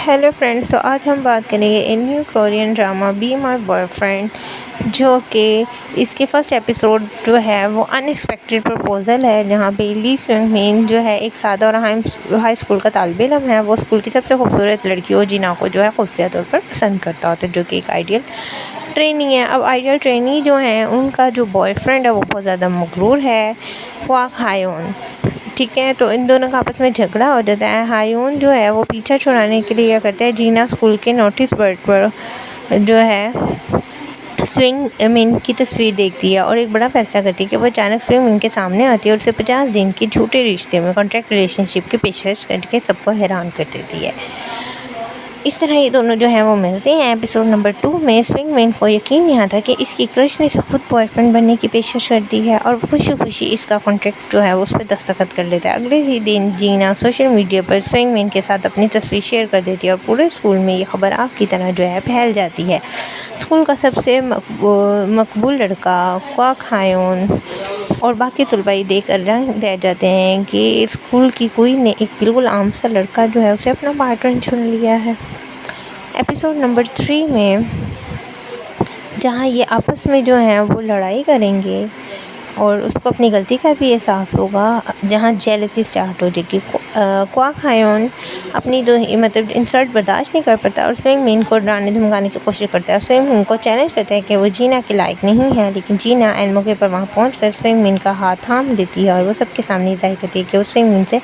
Hello friends, تو آج ہم بات کریں گے ان new Korean drama be my boyfriend, جو کہ اس کے فرسٹ ایپیسوڈ جو ہے وہ ان ایکسپیکٹڈ پرپوزل ہے، جہاں پہ لی سونگ مین جو ہے ایک سادہ اور ہائی اسکول کا طالب علم ہے۔ وہ اسکول کی سب سے خوبصورت لڑکیوں جینا کو جو ہے خفیہ طور پر پسند کرتا ہوتا ہے، جو کہ ایک آئیڈیل ٹرینی ہے۔ اب آئیڈیل ٹرینی جو ہیں ان کا جو بوائے فرینڈ ہے وہ بہت زیادہ مغرور ہے، کواک ہایون، ٹھیک ہے۔ تو ان دونوں کا آپس میں جھگڑا ہو جاتا ہے۔ ہایون جو ہے وہ پیچھا چھڑانے کے لیے کیا کرتا ہے، جینا اسکول کے نوٹس بورڈ پر جو ہے سونگ مین کی تصویر دیکھتی ہے اور ایک بڑا فیصلہ کرتی ہے کہ وہ اچانک سونگ مین کے سامنے آتی ہے اور اسے 50 دن کے جھوٹے رشتے میں کانٹریکٹ ریلیشن شپ کی پیشکش کر کے سب کو حیران کر دیتی ہے۔ اس طرح یہ دونوں جو ہیں وہ ملتے ہیں۔ ایپیسوڈ نمبر 2 میں سونگ مین کو یقین نہیں آتا کہ اس کی کرش نے اسے خود بوائے فرینڈ بننے کی پیشکش کر دی ہے، اور وہ خوشی خوشی اس کا کانٹریکٹ جو ہے اس پہ دستخط کر لیتا ہے۔ اگلے ہی دن جینا سوشل میڈیا پر سونگ مین کے ساتھ اپنی تصویر شیئر کر دیتی ہے اور پورے اسکول میں یہ خبر آگ کی طرح جو ہے پھیل جاتی ہے۔ اسکول کا سب سے مقبول لڑکا کواک ہایون اور باقی طلباء یہ دیکھ کر رنگ رہ جاتے ہیں کہ اسکول کی کوئی نے ایک بالکل عام سا لڑکا جو ہے اسے اپنا پارٹنر چن لیا ہے۔ ایپیسوڈ نمبر 3 میں جہاں یہ آپس میں جو ہیں وہ لڑائی کریں گے اور اس کو اپنی غلطی کا بھی احساس ہوگا، جہاں جیلسی سٹارٹ ہو جائے گی۔ کواک ہایون اپنی مطلب انسلٹ برداشت نہیں کر پاتا اور سونگ مین کو ڈرانے دھمکانے کی کوشش کرتا ہے۔ سونگ مین کو چیلنج کرتا ہے کہ وہ جینا کے لائق نہیں ہے، لیکن جینا عین موقع پر وہاں پہنچ کر سونگ مین کا ہاتھ تھام لیتی ہے اور وہ سب کے سامنے ظاہر کرتی ہے کہ وہ سونگ مین سے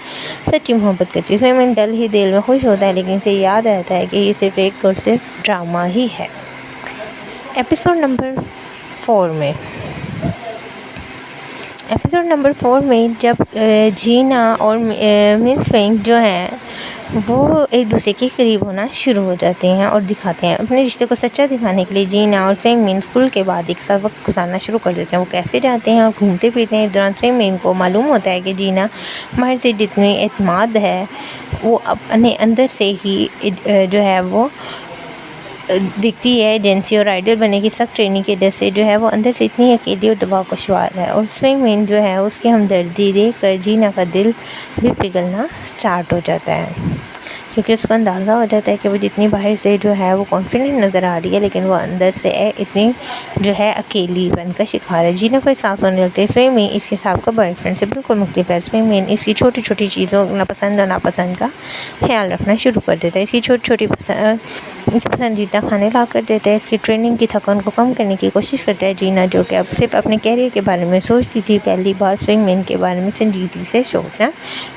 سچی محبت کرتی ہے۔ سونگ مین دل ہی دل میں خوش ہوتا ہے، لیکن اسے یاد رہتا ہے کہ یہ صرف ایک اور صرف ڈرامہ ہی ہے۔ ایپیسوڈ نمبر 4 میں جب جینا اور مین سونگ جو ہیں وہ ایک دوسرے کے قریب ہونا شروع ہو جاتے ہیں اور دکھاتے ہیں اپنے رشتے کو سچا دکھانے کے لیے جینا اور سونگ مین اسکول کے بعد ایک ساتھ وقت گزارنا شروع کر دیتے ہیں۔ وہ کیفے جاتے ہیں اور گھومتے پھرتے ہیں۔ اس دوران سونگ مین کو معلوم ہوتا ہے کہ جینا باہر سے جتنی اعتماد ہے، وہ اپنے اندر سے ہی جو ہے وہ دکھتی ہے ایجنسی اور آئیڈل بننے کی سخت ٹریننگ کی وجہ سے جو ہے وہ اندر سے اتنی اکیلی اور دباؤ کا شکار ہے، اور سونگ مین جو ہے اس کی ہمدردی دیکھ کر جینا کا دل بھی پگھلنا سٹارٹ ہو جاتا ہے، کیونکہ اس کو اندازہ ہو جاتا ہے کہ وہ جتنی باہر سے جو ہے وہ کانفیڈنٹ نظر آ رہی ہے، لیکن وہ اندر سے اتنی جو ہے اکیلی بن کا شکار ہے۔ جینا کو احساس ہونے لگتا ہے سونگ مین اس کے سابقہ بوائے فرینڈ سے بالکل مختلف ہے۔ سونگ مین اس کی چھوٹی چھوٹی چیزوں ناپسند اور ناپسند کا خیال رکھنا شروع کر دیتا ہے، اس کی چھوٹی چھوٹی پسندیدہ کھانے لا کر دیتا ہے، اس کی ٹریننگ کی تھکن کو کم کرنے کی کوشش کرتا ہے۔ جینا جو کہ اب صرف اپنے کیریئر کے بارے میں سوچتی تھی، پہلی بار سونگ مین کے بارے میں سنجیدگی سے سوچنا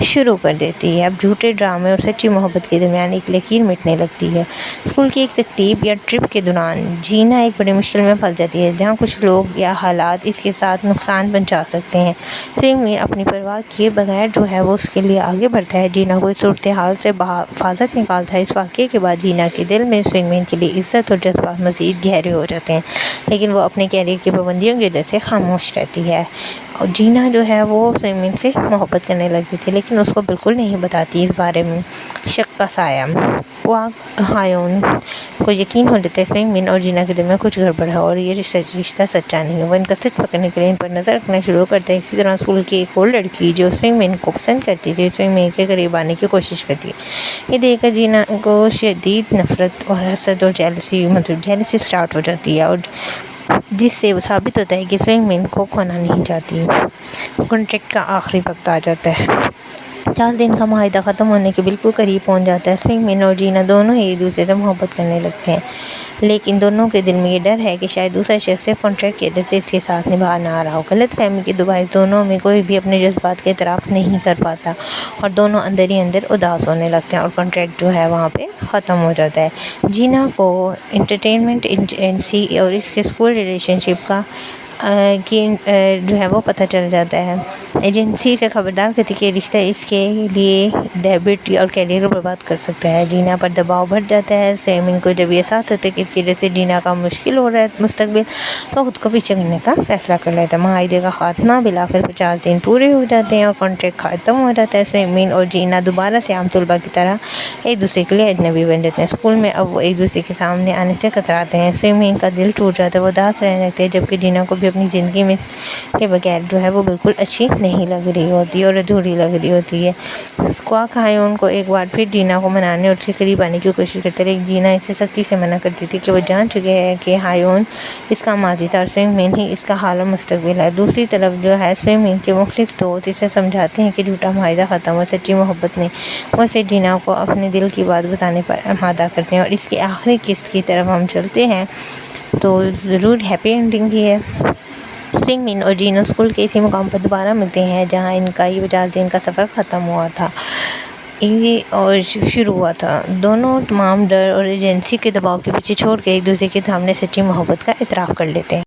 شروع کر دیتی ہے۔ اب جھوٹے ڈرامے اور سچی محبت کے درمیان ایک لکیر مٹنے لگتی ہے۔ اسکول کی ایک تقریب یا ٹرپ کے دوران جینا ایک بڑی مشکل میں پھنس جاتی ہے، جہاں کچھ لوگ یا حالات اس کے ساتھ نقصان پہنچا سکتے ہیں۔ سونگ مین اپنی پرواہ کیے بغیر جو ہے وہ اس کے لیے آگے بڑھتا ہے، جینا کو اس صورتحال سے حفاظت نکالتا ہے۔ اس واقعے کے بعد جینا کے دل میں سونگ مین کے لیے عزت اور جذبات مزید گہرے ہو جاتے ہیں، لیکن وہ اپنے کیریئر کی پابندیوں کی وجہ سے خاموش رہتی ہے۔ اور جینا جو ہے وہ سونگ مین سے محبت کرنے لگتی تھی، لیکن اس کو بالکل نہیں بتاتی اس بارے میں۔ شک کا سایہ کواک ہایون کو یقین ہو جاتا ہے سونگ مین اور جینا کے دل میں کچھ گڑبڑ ہے اور یہ رشتہ سچا نہیں ہے۔ وہ ان کا سچ پکڑنے کے لیے ان پر نظر رکھنا شروع کرتا ہے۔ اسی طرح اسکول کی ایک اور لڑکی جو سونگ مین کو پسند کرتی تھی سونگ مین کے قریب آنے کی کوشش کرتی ہے۔ یہ دیکھ کر جینا کو شدید نفرت اور حسد اور جیلسی سٹارٹ ہو جاتی ہے، اور جس سے وہ ثابت ہوتا ہے کہ سونگ مین کو کھونا نہیں چاہتی۔ کانٹریکٹ کا آخری وقت آ جاتا ہے، 4 دن کا معاہدہ ختم ہونے کے بالکل قریب پہنچ جاتا ہے۔ سونگ مین اور جینا دونوں ہی ایک دوسرے سے محبت کرنے لگتے ہیں، لیکن دونوں کے دل میں یہ ڈر ہے کہ شاید دوسرا شخص صرف کانٹریکٹ کی وجہ سے اس کے ساتھ نبھا نہ رہا ہو۔ غلط فہمی کے باعث دونوں میں کوئی بھی اپنے جذبات کا اعتراف نہیں کر پاتا اور دونوں اندر ہی اندر اداس ہونے لگتے ہیں، اور کانٹریکٹ جو ہے وہاں پہ ختم ہو جاتا ہے۔ جینا کو انٹرٹینمنٹ ایجنسی اور اس کے اسکول ریلیشن شپ کا جو ہے وہ پتہ چل جاتا ہے۔ ایجنسی سے خبردار کرتی کہ رشتہ اس کے لیے ڈیبٹ اور کیریئر کو برباد کر سکتا ہے۔ جینا پر دباؤ بڑھ جاتا ہے۔ سونگ مین کو جب یہ احساس ہوتا ہے کہ اس کی وجہ سے جینا کا مشکل ہو رہا ہے مستقبل، تو خود کو پیچھے کرنے کا فیصلہ کر لیتا ہے۔ معاہدے کا خاتمہ بالآخر 50 دن پورے ہو جاتے ہیں اور کانٹریکٹ ختم ہو جاتا ہے۔ سونگ مین اور جینا دوبارہ سے عام طلباء کی طرح ایک دوسرے کے لیے اجنبی بن جاتے ہیں۔ اسکول میں اب وہ ایک دوسرے کے سامنے آنے سے کتراتے ہیں۔ سونگ مین کا دل ٹوٹ جاتا ہے، وہ اداس رہنے لگتے ہیں، جبکہ جینا کو بھی اپنی زندگی میں کے بغیر جو ہے وہ بالکل اچھی نہیں لگ رہی ہوتی اور ادھوری لگ رہی ہوتی ہے۔ اسکواک ہائیون کو ایک بار پھر جینا کو منانے اور اس کے قریب آنے کی کوشش کرتے رہے۔ جینا اسے سختی سے منع کرتی تھی کہ وہ جان چکے ہیں کہ ہائیون اس کا ماضی تھا اور سوئنگ مین ہی اس کا حال و مستقبل ہے۔ دوسری طرف جو ہے سوئنگ مین کے مخلص دوست اسے سمجھاتے ہیں کہ جھوٹا معاہدہ ختم اور سچی محبت نہیں۔ وہ اسے جینا کو اپنے دل کی بات بتانے پر آمادہ کرتے ہیں اور اس کی آخری قسط کی طرف ہم چلتے ہیں تو ضرور ہیپی اینڈنگ ہی ہے۔ سوئنگ مین اور جینا اسکول کے اسی مقام پر دوبارہ ملتے ہیں جہاں ان کا یہ 50 دن کا سفر ختم ہوا تھا اور شروع ہوا تھا۔ دونوں تمام ڈر اور ایجنسی کے دباؤ کے پیچھے چھوڑ کے ایک دوسرے کے سامنے سچی محبت کا اعتراف کر لیتے ہیں۔